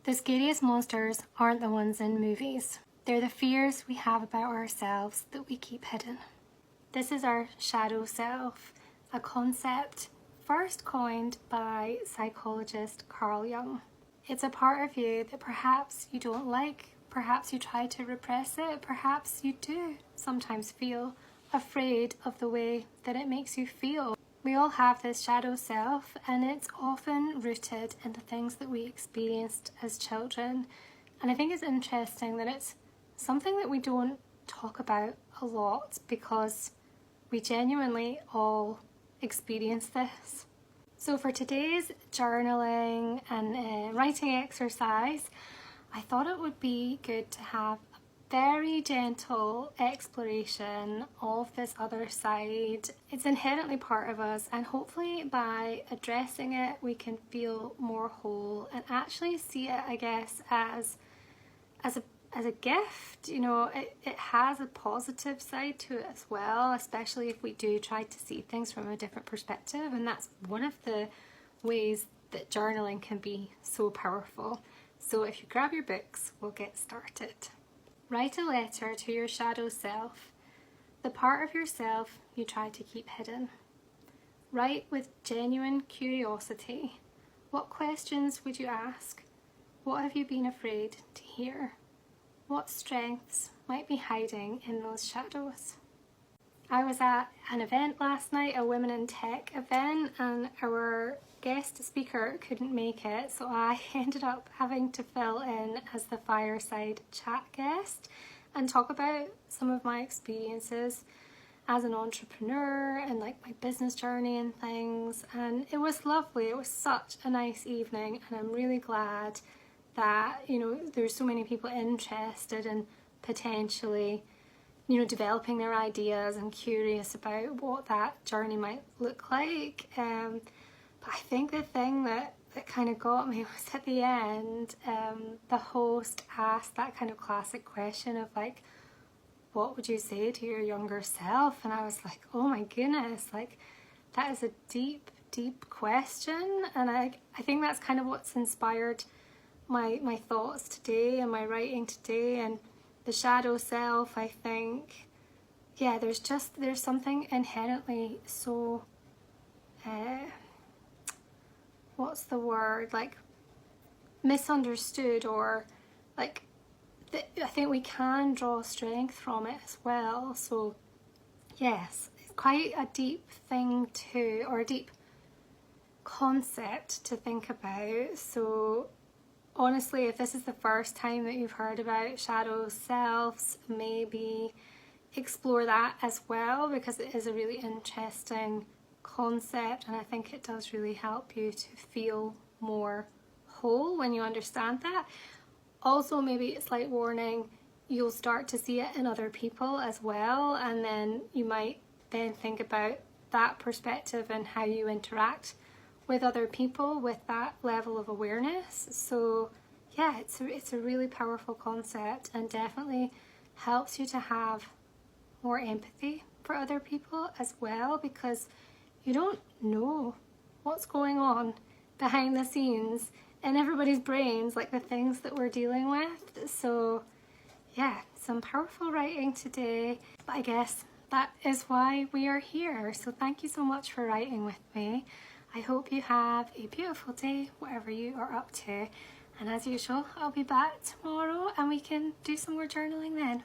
The scariest monsters aren't the ones in movies. They're the fears we have about ourselves that we keep hidden. This is our shadow self, a concept first coined by psychologist Carl Jung. It's a part of you that perhaps you don't like, perhaps you try to repress it, perhaps you do sometimes feel afraid of the way that it makes you feel. We all have this shadow self, and it's often rooted in the things that we experienced as children. And I think it's interesting that it's something that we don't talk about a lot because we genuinely all experience this. So for today's journaling and writing exercise, I thought it would be good to have a very gentle exploration of this other side. It's inherently part of us, and hopefully by addressing it we can feel more whole and actually see it, I guess, as a gift. You know, it has a positive side to it as well, especially if we do try to see things from a different perspective, and that's one of the ways that journaling can be so powerful. So if you grab your books, we'll get started. Write a letter to your shadow self, the part of yourself you try to keep hidden. Write with genuine curiosity. What questions would you ask? What have you been afraid to hear? What strengths might be hiding in those shadows? I was at an event last night, a Women in Tech event, and our guest speaker couldn't make it, so I ended up having to fill in as the fireside chat guest and talk about some of my experiences as an entrepreneur and like my business journey and things. And it was lovely. It was such a nice evening, and I'm really glad that, you know, there's so many people interested in potentially, you know, developing their ideas and curious about what that journey might look like. But I think the thing that kind of got me was at the end, the host asked that kind of classic question of like, what would you say to your younger self? And I was like, oh my goodness, like that is a deep, deep question. And I think that's kind of what's inspired my thoughts today and my writing today. And the shadow self, I think, yeah, there's something inherently so what's the word, like misunderstood, or like I think we can draw strength from it as well. So yes, it's quite a deep thing to, or a deep concept to think about. So honestly, if this is the first time that you've heard about shadow selves, maybe explore that as well, because it is a really interesting concept, and I think it does really help you to feel more whole when you understand that. Also, maybe it's like warning, you'll start to see it in other people as well, and then you might then think about that perspective and how you interact with other people with that level of awareness. So yeah, it's a really powerful concept, and definitely helps you to have more empathy for other people as well, because you don't know what's going on behind the scenes in everybody's brains, like the things that we're dealing with. So yeah, some powerful writing today, but I guess that is why we are here. So thank you so much for writing with me. I hope you have a beautiful day, whatever you are up to. And as usual, I'll be back tomorrow and we can do some more journaling then.